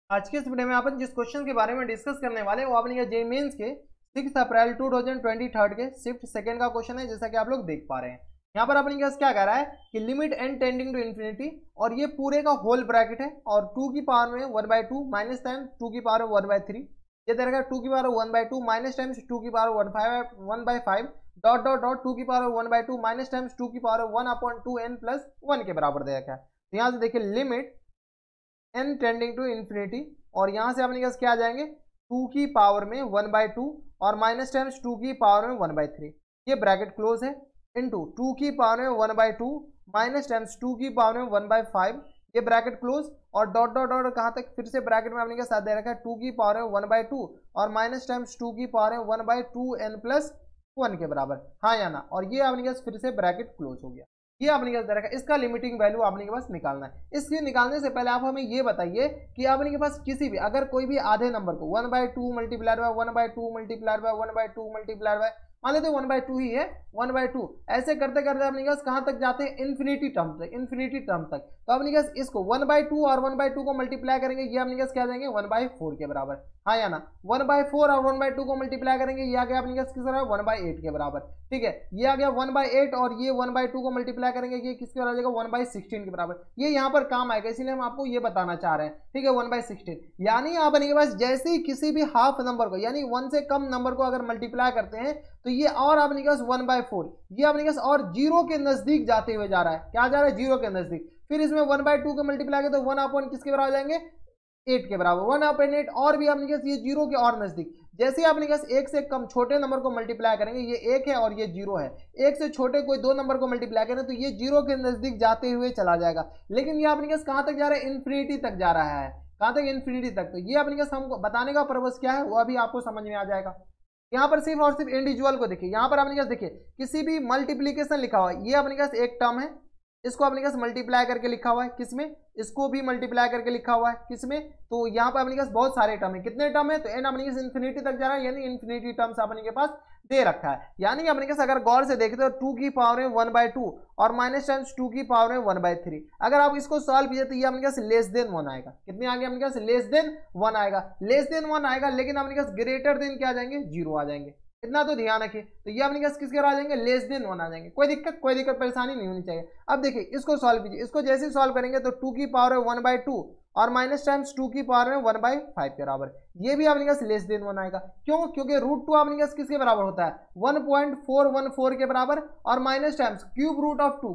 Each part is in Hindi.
आज के इस वीडियो में अपन जिस क्वेश्चन के बारे में डिस्कस करने वाले हैं वो अपने जे मेंस के 6 अप्रैल 2023 के शिफ्ट सेकंड का क्वेश्चन है, जैसा कि आप लोग देख पा रहे हैं। यहाँ पर अपने क्या कह रहा है कि limit n tending to infinity, और ये पूरे का होल ब्रैकेट है और 2 की पावर में 1/2 माइनस टाइम 2 की पावर 1/3, ये दे रखा है 2 की पावर 1/2 माइनस टाइम्स 2 की पावर 1/5 डॉट डॉट डॉट 2 की पावर 1/2 माइनस टाइम्स 2 की पावर 1/2n प्लस 1 के बराबर दे रखा है। तो यहाँ से देखिए limit n tending to infinity, और यहां से अपने क्या आ जाएंगे 2 की पावर में 1/2 और माइनस टाइम्स 2 की पावर में 1/3, ये ब्रैकेट क्लोज है, इनटू 2 की पावर में 1/2 माइनस टाइम्स 2 की पावर में 1/5, ये ब्रैकेट क्लोज, और डॉट डॉट डॉट कहां तक फिर से ब्रैकेट में अपने के साथ दे रखा है 2 की पावर में 1/2 और माइनस टाइम्स 2 की पावर में 1/2n प्लस 1 के बराबर, हाँ या ना, और ये अपने के फिर से ब्रैकेट क्लोज हो गया। ये आपने क्या रखा है, इसका लिमिटिंग वैल्यू आपने के पास निकालना है। इसके निकालने से पहले आप हमें ये बताइए कि आपने के पास किसी भी अगर कोई भी आधे नंबर को 1/2 multiplied by 1/2 multiplied by 1/2 multiplied by, मान लेते 1/2 ही है, 1/2 ऐसे करते करते अपने पास कहां तक जाते हैं इन्फिनिटी टर्म तक, इन्फिनिटी टर्म तक। तो अपने पास इसको 1/2 और 1/2 को मल्टीप्लाई करेंगे, ये अपने पास क्या देंगे 1/4 के बराबर, हाँ या ना। 1/4 और 1/2 को मल्टीप्लाई करेंगे, ये आ गया अपने पास किस बराबर 1/8 के बराबर, ठीक है। ये आ गया 1/8 और ये 1/2 को मल्टीप्लाई करेंगे, ये किसके बराबर आ जाएगा 1/16 के बराबर। ये यहाँ पर काम आएगा, इसीलिए हम आपको ये बताना चाह रहे हैं, ठीक है 1/16। यानी अपने के पास जैसे ही किसी भी हाफ नंबर को यानी 1 से कम नंबर को अगर मल्टीप्लाई करते हैं तो ये और अपने के पास 1/4, ये अपने के पास और जीरो के नजदीक जाते हुए जा रहा है, क्या जा रहा है जीरो के नजदीक। फिर इसमें 1/2 को मल्टीप्लाई करें तो 1 किसके बराबर आ जाएंगे 8 के बराबर, 1/8, और भी अपने पास ये जीरो के और नजदीक। जैसे ही अपने पास एक से कम छोटे नंबर को मल्टीप्लाई करेंगे, ये 1 है और ये 0 है, एक से छोटे कोई दो नंबर को मल्टीप्लाई करें तो ये जीरो के नजदीक जाते हुए चला जाएगा। लेकिन ये अपने पास कहां तक जा रहा है इन्फिनिटी तक जा रहा है, कहां तक इन्फिनिटी तक। तो ये अपने पास हमको बताने का पर्पस क्या है वो अभी आपको समझ में आ जाएगा। यहाँ पर सिर्फ और सिर्फ इंडिविजुअल को देखिए, यहाँ पर अपने पास देखिए किसी भी मल्टीप्लीकेशन लिखा हुआ है, ये अपने पास एक टर्म है, इसको अपने पास मल्टीप्लाई करके लिखा हुआ है किसमें, इसको भी मल्टीप्लाई करके लिखा हुआ है किसमें, तो यहाँ पर अपने पास बहुत सारे टर्म है, कितने टर्म है तो एन अपने पास इन्फिनिटी तक जा रहा है, यानी इन्फिनिटी टर्म्स अपने के पास दे रखा है। यानी अपने पास अगर गौर से देखते हो 2 की पावर में 1/2 और माइनस टाइम्स 2 की पावर में 1/3, अगर आप इसको सॉल्व कीजिए तो ये अपने पास लेस देन 1 आएगा, कितने आगे अपने पास लेस देन 1 आएगा, लेस देन 1 आएगा, लेकिन अपने पास ग्रेटर देन क्या आ जाएंगे 0 आ जाएंगे, इतना तो ध्यान रखिए। तो ये अपने पास किसके आ जाएंगे लेस देन 1 आ जाएंगे, कोई दिक्कत परेशानी नहीं होनी चाहिए। अब देखिए इसको सॉल्व कीजिए, इसको जैसे सॉल्व करेंगे तो 2 की पावर में 1/2 और माइनस टाइम्स 2 की पावर में 1/5 के बराबर, ये भी अपने पास लेस देन 1 आएगा। क्यों, क्योंकि √2 अपने पास किसके बराबर होता है 1.414 के बराबर, और minus times cube root of 2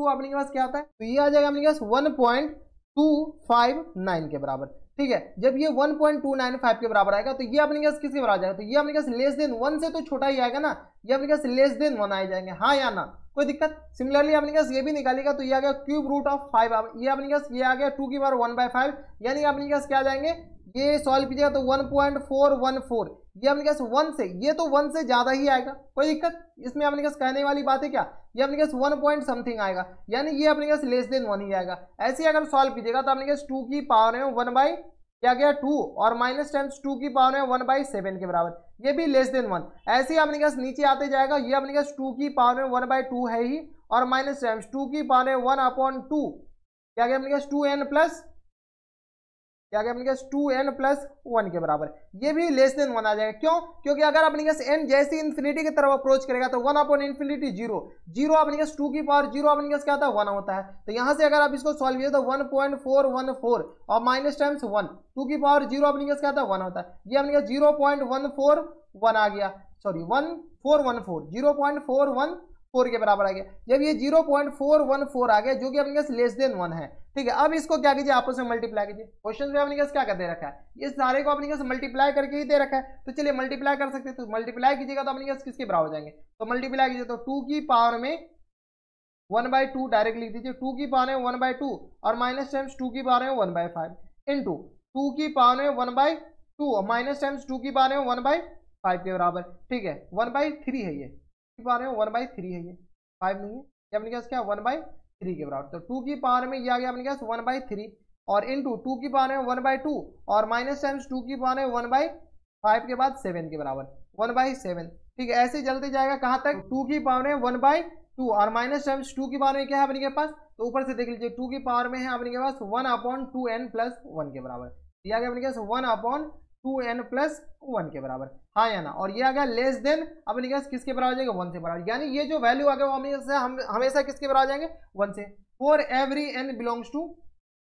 अपने पास क्या आता है, तो ये आ जाएगा अपने पास 1.259 के बराबर, ठीक है। जब ये 1.295 के बराबर आएगा तो ये अपने पास किसके बराबर आ जाएगा, तो ये अपने पास लेस देन 1 से तो छोटा ही आएगा ना, ये अपने पास लेस देन 1 आ जाएंगे, हाँ या ना, कोई दिक्कत। सिमिलरली अपने पास ये भी निकालेगा तो ये आ गया क्यूब रूट ऑफ 5, ये अपने पास ये आ गया 2 की पावर 1/5, यानी अपने पास क्या आ जाएंगे, ये सॉल्व कीजिएगा तो 1.414, ये अपने पास 1 से, ये तो 1 से ज्यादा ही आएगा, कोई दिक्कत इसमें अपने पास कहने वाली बात है क्या, ये अपने पास 1 पॉइंट समथिंग आएगा, यानी ये अपने पास लेस देन 1 ही आएगा। ऐसे अगर सॉल्व कीजिएगा तो अपने पास 2 की पावर में 1 बाई क्या गया 2 और माइनस टाइम्स 2 की पावर में 1/7 के बराबर, ये भी लेस देन 1। ऐसे ही अपने पास नीचे आते जाएगा, ये अपने पास 2 की पावर में 1/2 है ही, और माइनस टाइम्स 2 की पावर में 1/2 क्या गया अपने पास 2n प्लस क्या गया अपने पास 2n प्लस 1 के बराबर, ये भी लेस देन 1 आ जाएगा। क्यों, क्योंकि अगर अपने पास n जैसे इन्फिनिटी की तरफ अप्रोच करेगा तो 1/∞ 0 0 अपने पास 2 की पावर 0 अपने पास क्या होता है 1 होता है। तो यहां से अगर आप इसको सॉल्व किए तो 1.414 और माइनस टाइम्स 1 2 की पावर 0 अपने पास क्या होता है 1 होता है, ये अपने पास 0.141 आ गया, सॉरी 0.414 के बराबर आ गया। जब ये 0.414 आ गया जो कि अपने पास लेस देन 1 है, ठीक है। अब इसको क्या कीजिए आपस में मल्टीप्लाई कीजिए, क्वेश्चन में अपने पास क्या कर दे रखा है, ये सारे को अपने पास मल्टीप्लाई करके ही दे रखा है, तो चलिए मल्टीप्लाई कर सकते हैं। तो मल्टीप्लाई कीजिएगा तो अपने पास किसके बराबर हो जाएंगे, तो मल्टीप्लाई कीजिए तो 2 की पावर में 1/2 डायरेक्ट लिख दीजिए, 2 की पावर में 1/2 और माइनस टाइम्स 2 की पावर में 1/5 इंटू 2 की पावर में 1/2 और माइनस टाइम्स 2 की पावर में 1/5 के बराबर, ठीक है 1/3 है, ये की पावर में 1/3 है, ये 5 नहीं है, ये अपने पास क्या 1/3 के बराबर। तो 2 की पावर में ये आ गया अपने पास 1/3 और इंटू 2 की पावर में 1/2 और माइनस टाइम्स 2 की पावर में 1/5 के बाद 7 के बराबर 1/7, ठीक है। ऐसे चलते जाएगा कहां तक 2 की पावर में 1/2 और माइनस टाइम्स 2 की पावर में क्या है अपने के पास, तो ऊपर से देख लीजिए 2 की पावर में है अपने के पास 1/2n प्लस 1 के बराबर, ये आ गया अपने पास 1/2n+1 के बराबर, हाँ या ना। और ये आ गया लेस देन अपने पास किसके बराबर आ जाएगा, 1 से बराबर, यानी ये जो वैल्यू आ गया वो हमेशा किसके बराबर आ जाएंगे, 1 से। For every n belongs to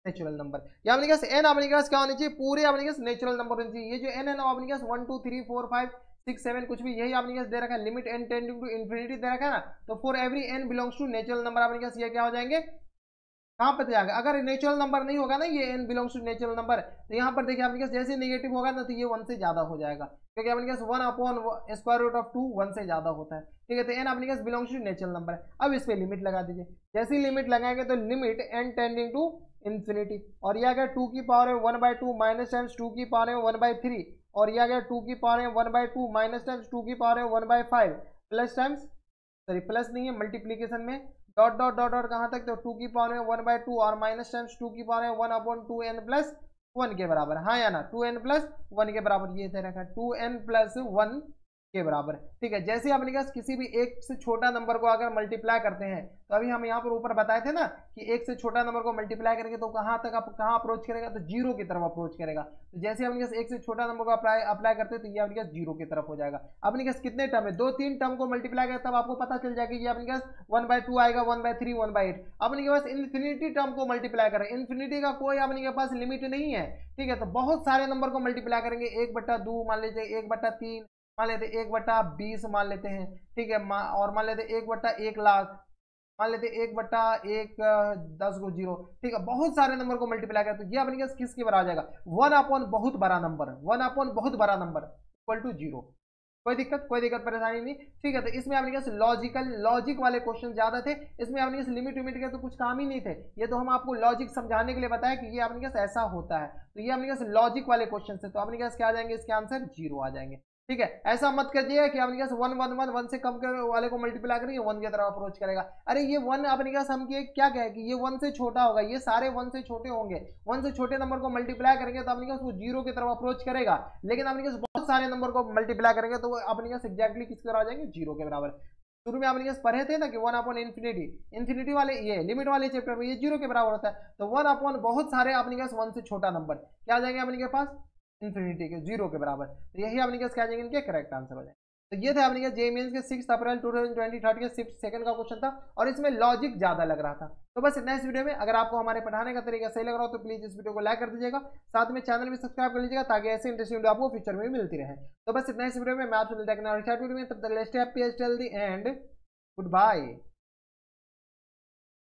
natural number, या अपने पास n अपने पास क्या होनी चाहिए, पूरे अपने पास नेचुरल नंबर होनी चाहिए। ये जो n है ना अपने पास 1 2 3 4 5 6 7 कुछ भी, यही अपने पास दे रखा है, limit n tending to infinity दे रखा है ना, तो for every n belongs to natural number अपने पास ये क्या हो जाएंगे, कहाँ पर जाएगा, अगर नेचुरल नंबर नहीं होगा ना ये n belongs to natural number, तो यहाँ पर देखिए आपके पास जैसे नेगेटिव होगा ना तो ये 1 से ज्यादा हो जाएगा, क्योंकि आपके पास 1/√2 1 से ज्यादा होता है, ठीक है। तो n आपके पास बिलोंग्स टू नेचुरल नंबर है। अब इस पे लिमिट लगा दीजिए, जैसे ही लिमिट लगाएंगे तो limit n tending to infinity, और ये आ गया 2 की पावर है 1/2 माइनस टाइम्स 2 की पावर है 1/3, और ये आ गया 2 की पावर है 1/2 माइनस टाइम्स 2 की पावर है 1/5 प्लस टाइम्स, सॉरी प्लस नहीं है, मल्टीप्लीकेशन में डॉट डॉट डॉट डॉट कहाँ तक, तो 2 की पावर में 1/2 और माइनस टाइम्स 2 की पावर में 1/2n+1 के बराबर, हाँ या ना, 2n+1 के बराबर, ये दे रखा है 2n+1 के बराबर, ठीक है। जैसे अपने पास किसी भी एक से छोटा नंबर को अगर मल्टीप्लाई करते हैं, तो अभी हम यहाँ पर ऊपर बताए थे ना कि एक से छोटा नंबर को मल्टीप्लाई करेंगे तो कहाँ तक कहाँ अप्रोच करेगा, तो जीरो की तरफ अप्रोच करेगा। तो जैसे अपने पास एक से छोटा नंबर को अप्लाई करते हैं तो ये अपने पास जीरो की तरफ हो जाएगा। अपने पास कितने टर्म है, 2-3 टर्म को मल्टीप्लाई करें तब आपको पता चल जाएगा ये अपने पास 1/2 आएगा, 1/3 1/8। अपने के पास इन्फिनिटी टर्म को मल्टीप्लाई करें, इन्फिनिटी का कोई अपने के पास लिमिट नहीं है, ठीक है। तो बहुत सारे नंबर को मल्टीप्लाई करेंगे, 1/2 मान लीजिए, 1/3 मान लेते, 1/20 मान लेते हैं, ठीक है, और मान लेते 1/1,00,000, मान लेते 1/1 10 ठीक है। बहुत सारे नंबर को मल्टीप्लाई करें तो ये अपने पास किसके बराबर आ जाएगा, 1/, बहुत बड़ा नंबर, 1/, बहुत बड़ा नंबर इक्वल टू 0। कोई दिक्कत परेशानी नहीं, ठीक है। तो इसमें अपने पास लॉजिक वाले क्वेश्चन ज्यादा थे, इसमें अपने पास लिमिट विमिट के तो कुछ काम ही नहीं थे, ये तो हम आपको लॉजिक समझाने के लिए बताया कि ये अपने पास ऐसा होता है, तो ये अपने पास लॉजिक वाले क्वेश्चन थे, तो अपने पास क्या आ जाएंगे, इसके आंसर 0 आ जाएंगे, ठीक है। ऐसा मत करिए कि अपने पास 1 से कम वाले को मल्टीप्लाई करेंगे 1 की तरफ अप्रोच करेगा, अरे ये 1 अपने पास हम क्या कहे कि ये 1 से छोटा होगा, ये सारे 1 से छोटे होंगे, 1 से छोटे नंबर को मल्टीप्लाई करेंगे तो अपने पास वो 0 की तरफ अप्रोच करेगा, लेकिन अपने पास बहुत सारे नंबर को मल्टीप्लाई करेंगे तो वो अपने पास एग्जैक्टली किसके बराबर आ जाएंगे, 0 के बराबर। शुरू में अपने पास पढ़े थे ना कि 1/इन्फिनिटी, इन्फिनिटी वाले ये लिमिट वाले चैप्टर में ये 0 के बराबर होता है, तो 1/, बहुत सारे अपने पास 1 से छोटा नंबर क्या आ जाएंगे अपने के पास, इन्फिनिटी के 0 के बराबर, तो यही अपने क्या आ जाएंगे, इनके करेक्ट आंसर हो जाएंगे। तो ये था अपने के जेईई मेंस के 6 अप्रैल 2023 के शिफ्ट सेकंड का क्वेश्चन था, और इसमें लॉजिक ज्यादा लग रहा था। तो बस इतना इस वीडियो में, अगर आपको हमारे पढ़ाने का तरीका सही लग रहा हो तो प्लीज इस वीडियो को लाइक कर दीजिएगा, साथ में चैनल भी सब्सक्राइब कर लीजिएगा ताकि ऐसे इंटरेस्टिंग वीडियो आपको फ्यूचर में मिलती रहे। तो बस इतना इस वीडियो में, मैं आपसे मिलता है तब तक stay happy and good bye.